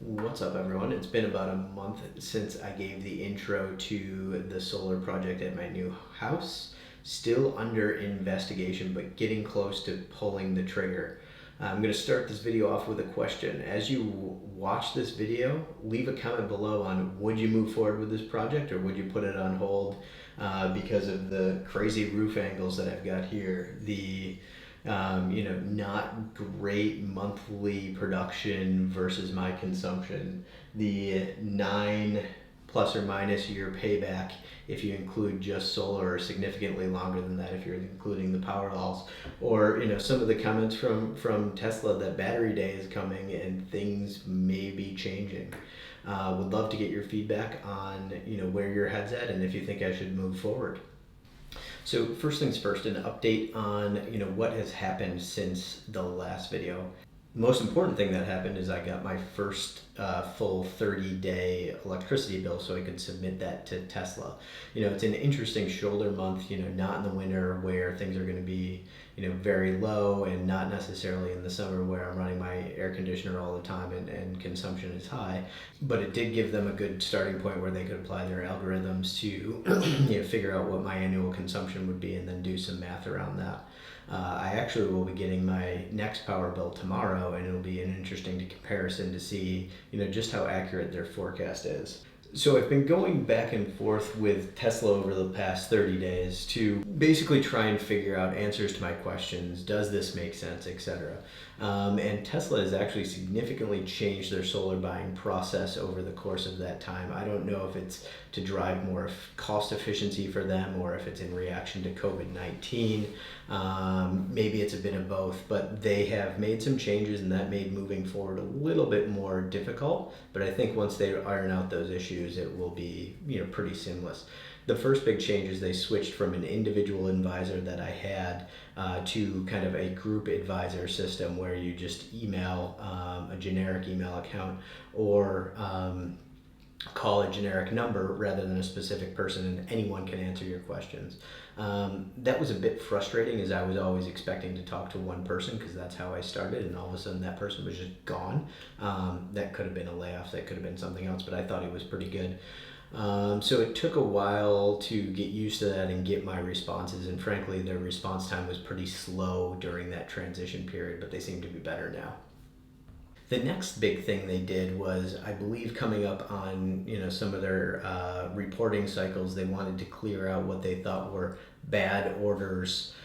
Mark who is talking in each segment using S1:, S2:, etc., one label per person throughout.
S1: What's up, everyone? It's been about a month since I gave the intro to the solar project at my new house. Still under investigation, but getting close to pulling the trigger. I'm going to start this video off with a question. As you watch this video, leave a comment below on would you move forward with this project or would you put it on hold because of the crazy roof angles that I've got here. Not great monthly production versus my consumption. The 9 plus or minus year payback if you include just solar, or significantly longer than that if you're including the Powerwalls. Or some of the comments from Tesla that battery day is coming and things may be changing. Would love to get your feedback on where your head's at and if you think I should move forward. So first things first, an update on what has happened since the last video. Most important thing that happened is I got my first full 30-day electricity bill so I could submit that to Tesla. It's an interesting shoulder month, not in the winter where things are going to be very low, and not necessarily in the summer where I'm running my air conditioner all the time and consumption is high. But it did give them a good starting point where they could apply their algorithms to figure out what my annual consumption would be and then do some math around that. I actually will be getting my next power bill tomorrow, and it'll be an interesting comparison to see just how accurate their forecast is. So I've been going back and forth with Tesla over the past 30 days to basically try and figure out answers to my questions. Does this make sense, etc. And Tesla has actually significantly changed their solar buying process over the course of that time. I don't know if it's to drive more cost efficiency for them or if it's in reaction to COVID-19. Maybe it's a bit of both, but they have made some changes and that made moving forward a little bit more difficult. But I think once they iron out those issues, it will be pretty seamless. The first big change is they switched from an individual advisor that I had to kind of a group advisor system where you just email a generic email account or call a generic number rather than a specific person, and anyone can answer your questions. That was a bit frustrating as I was always expecting to talk to one person because that's how I started, and all of a sudden that person was just gone. That could have been a layoff, that could have been something else, but I thought he was pretty good. So it took a while to get used to that and get my responses, and frankly their response time was pretty slow during that transition period, but they seem to be better now. The next big thing they did was, I believe, coming up on some of their reporting cycles, they wanted to clear out what they thought were bad orders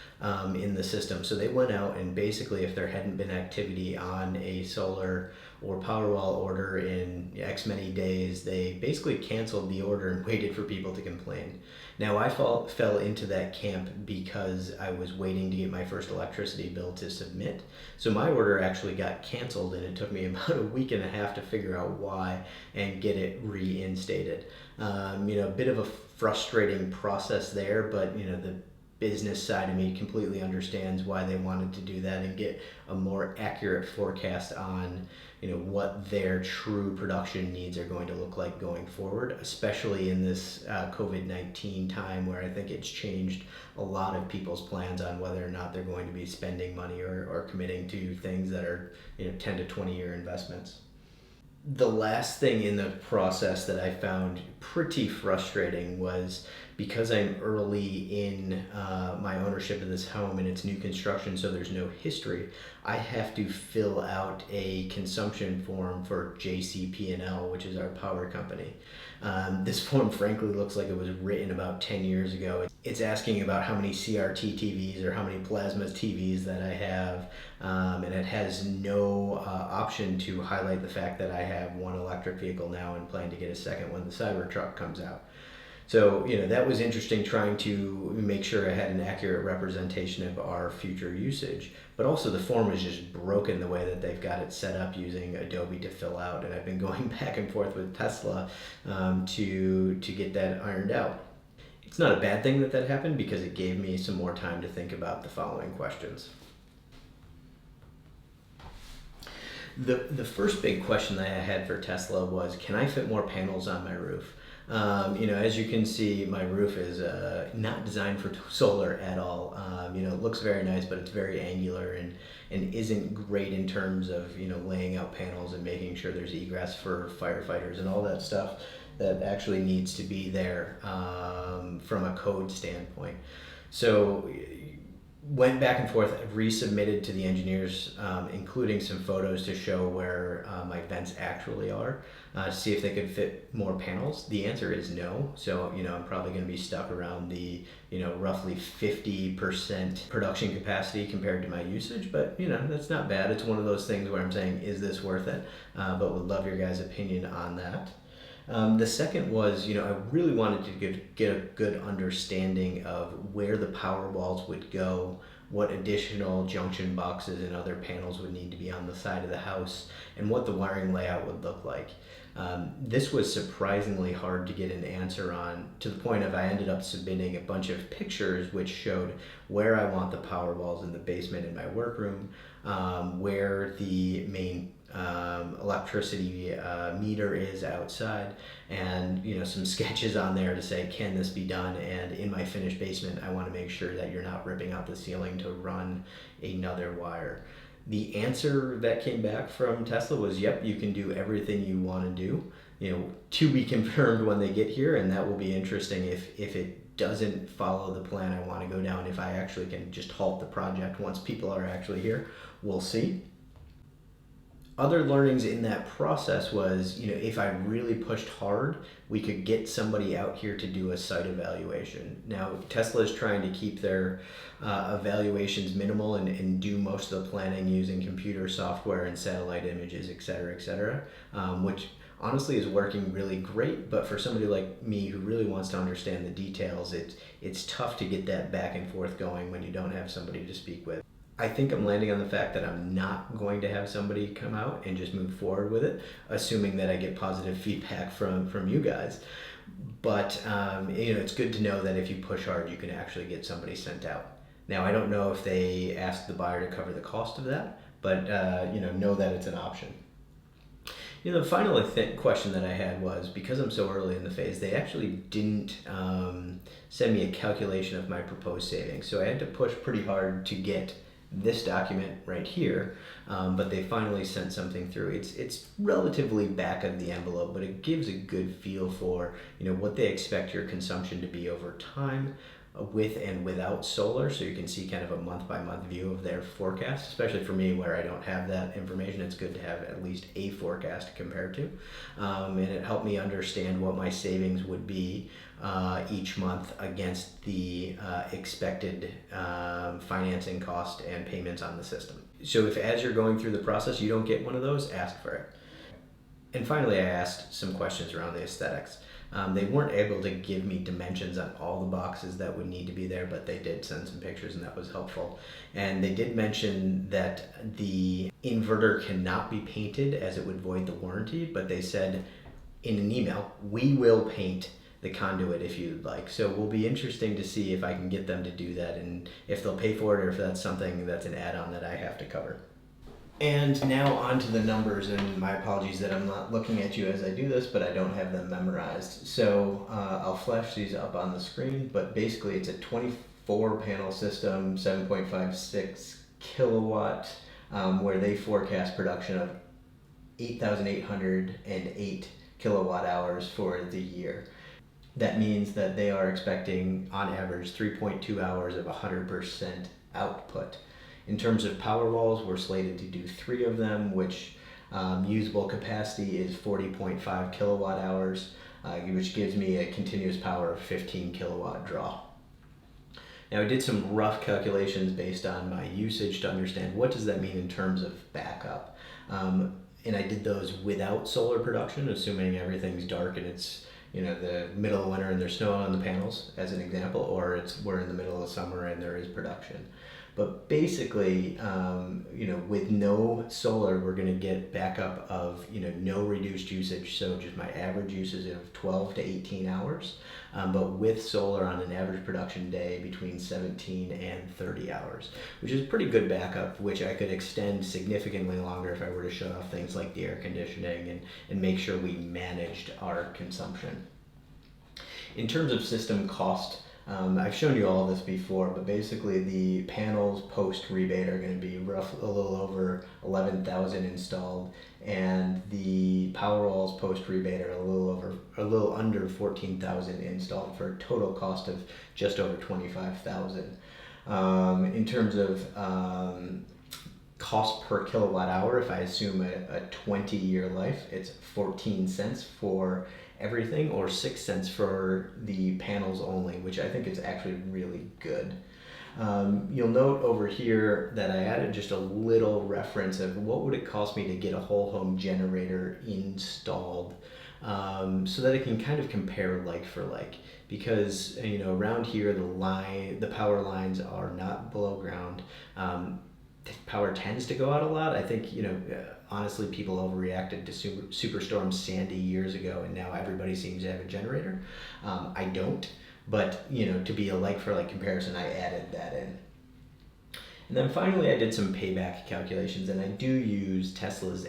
S1: in the system. So they went out and basically, if there hadn't been activity on a solar or Powerwall order in X many days, they basically canceled the order and waited for people to complain. Now I fell into that camp because I was waiting to get my first electricity bill to submit. So my order actually got canceled, and it took me about a week and a half to figure out why and get it reinstated. A bit of a frustrating process there, but the business side of me completely understands why they wanted to do that and get a more accurate forecast on what their true production needs are going to look like going forward, especially in this COVID-19 time where I think it's changed a lot of people's plans on whether or not they're going to be spending money or committing to things that are 10 to 20 year investments. The last thing in the process that I found pretty frustrating was, because I'm early in my ownership of this home and it's new construction, so there's no history, I have to fill out a consumption form for JCP&L, which is our power company. This form frankly looks like it was written about 10 years ago. It's asking about how many CRT TVs or how many plasma TVs that I have, and it has no option to highlight the fact that I have one electric vehicle now and plan to get a second when the Cybertruck comes out. So, that was interesting, trying to make sure I had an accurate representation of our future usage. But also the form is just broken the way that they've got it set up using Adobe to fill out. And I've been going back and forth with Tesla to get that ironed out. It's not a bad thing that happened because it gave me some more time to think about the following questions. The first big question that I had for Tesla was, can I fit more panels on my roof? As you can see, my roof is not designed for solar at all. It looks very nice, but it's very angular and isn't great in terms of, laying out panels and making sure there's egress for firefighters and all that stuff that actually needs to be there from a code standpoint. So went back and forth, resubmitted to the engineers, including some photos to show where my vents actually are, to see if they could fit more panels. The answer is no. So, I'm probably going to be stuck around the, roughly 50% production capacity compared to my usage, but, that's not bad. It's one of those things where I'm saying, is this worth it? But would love your guys' opinion on that. The second was, I really wanted to get a good understanding of where the power walls would go, what additional junction boxes and other panels would need to be on the side of the house, and what the wiring layout would look like. This was surprisingly hard to get an answer on, to the point of I ended up submitting a bunch of pictures which showed where I want the power walls in the basement in my workroom, where the main electricity meter is outside, and some sketches on there to say, can this be done? And in my finished basement, I want to make sure that you're not ripping out the ceiling to run another wire. The answer that came back from Tesla was, yep, you can do everything you want to do. To be confirmed when they get here, and that will be interesting if it doesn't follow the plan I want to go down, if I actually can just halt the project once people are actually here. We'll see. Other learnings in that process was, if I really pushed hard, we could get somebody out here to do a site evaluation. Now, Tesla is trying to keep their evaluations minimal and do most of the planning using computer software and satellite images, et cetera, which honestly is working really great. But for somebody like me who really wants to understand the details, it's tough to get that back and forth going when you don't have somebody to speak with. I think I'm landing on the fact that I'm not going to have somebody come out and just move forward with it, assuming that I get positive feedback from you guys. But it's good to know that if you push hard, you can actually get somebody sent out. Now, I don't know if they ask the buyer to cover the cost of that, but know that it's an option. The final question that I had was, because I'm so early in the phase, they actually didn't send me a calculation of my proposed savings. So I had to push pretty hard to get this document right here, but they finally sent something through. It's relatively back of the envelope, but it gives a good feel for what they expect your consumption to be over time, with and without solar, so you can see kind of a month-by-month view of their forecast. Especially for me, where I don't have that information, it's good to have at least a forecast to compare to, and it helped me understand what my savings would be each month against the expected financing cost and payments on the system. So if, as you're going through the process, you don't get one of those, ask for it. And finally, I asked some questions around the aesthetics. They weren't able to give me dimensions on all the boxes that would need to be there, but they did send some pictures, and that was helpful. And they did mention that the inverter cannot be painted, as it would void the warranty, but they said in an email, we will paint the conduit if you'd like. So it will be interesting to see if I can get them to do that, and if they'll pay for it, or if that's something that's an add-on that I have to cover. And now on to the numbers, and my apologies that I'm not looking at you as I do this, but I don't have them memorized. So I'll flash these up on the screen, but basically it's a 24 panel system, 7.56 kilowatt, where they forecast production of 8,808 kilowatt hours for the year. That means that they are expecting on average 3.2 hours of 100% output. In terms of power walls, we're slated to do 3 of them, which usable capacity is 40.5 kilowatt hours, which gives me a continuous power of 15 kilowatt draw. Now, I did some rough calculations based on my usage to understand what does that mean in terms of backup. And I did those without solar production, assuming everything's dark and it's the middle of winter and there's snow on the panels, as an example, or we're in the middle of summer and there is production. But basically, with no solar, we're going to get backup of, no reduced usage. So just my average usage of 12 to 18 hours. But with solar on an average production day between 17 and 30 hours, which is pretty good backup, which I could extend significantly longer if I were to shut off things like the air conditioning and make sure we managed our consumption. In terms of system cost, I've shown you all this before, but basically the panels post rebate are going to be a little over 11,000 installed, and the Powerwalls post rebate are a little under 14,000 installed, for a total cost of just over 25,000. In terms of cost per kilowatt hour, if I assume a 20-year life, it's 14 cents for everything, or 6 cents for the panels only, which I think is actually really good. You'll note over here that I added just a little reference of what would it cost me to get a whole home generator installed, so that I can kind of compare like for like. Because around here the power lines are not below ground. Power tends to go out a lot. I think honestly, people overreacted to Superstorm Sandy years ago, and now everybody seems to have a generator. I don't, but to be a like for like comparison, I added that in. And then finally, I did some payback calculations, and I do use Tesla's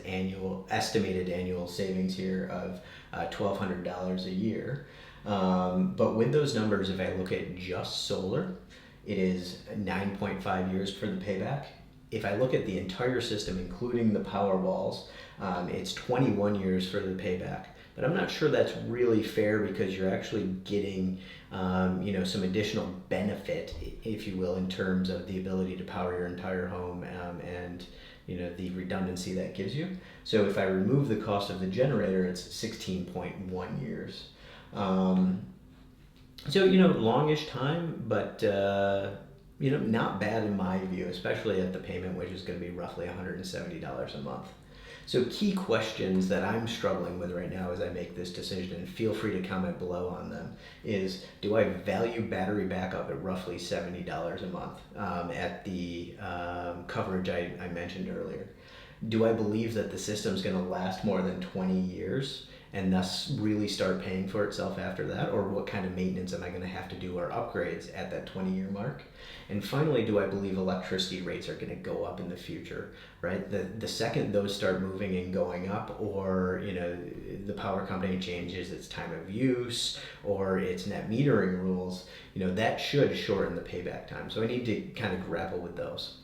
S1: estimated annual savings here of $1,200 a year. But with those numbers, if I look at just solar, it is 9.5 years for the payback. If I look at the entire system, including the Powerwalls, it's 21 years for the payback. But I'm not sure that's really fair, because you're actually getting some additional benefit, if you will, in terms of the ability to power your entire home, and the redundancy that gives you. So if I remove the cost of the generator, it's 16.1 years. So longish time, but not bad in my view, especially at the payment, which is going to be roughly $170 a month. So key questions that I'm struggling with right now as I make this decision, and feel free to comment below on them, is: do I value battery backup at roughly $70 a month at the coverage I mentioned earlier? Do I believe that the system's going to last more than 20 years and thus really start paying for itself after that? Or what kind of maintenance am I going to have to do, or upgrades at that 20-year mark? And finally, do I believe electricity rates are going to go up in the future, right? The second those start moving and going up, or the power company changes its time of use or its net metering rules, that should shorten the payback time. So I need to kind of grapple with those.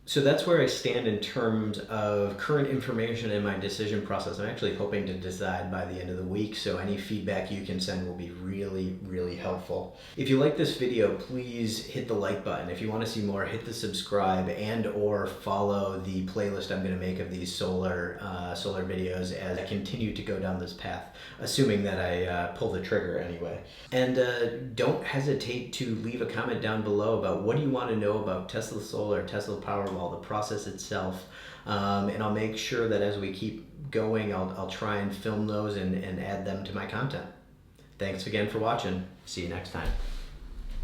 S1: So that's where I stand in terms of current information in my decision process. I'm actually hoping to decide by the end of the week, so any feedback you can send will be really, really helpful. If you like this video, please hit the like button. If you want to see more, hit the subscribe and or follow the playlist I'm going to make of these solar videos as I continue to go down this path, assuming that I pull the trigger anyway. And don't hesitate to leave a comment down below about what do you want to know about Tesla Solar, Tesla Powerwall, the process itself, and I'll make sure that as we keep going, I'll try and film those and add them to my content. Thanks again for watching. See you next time.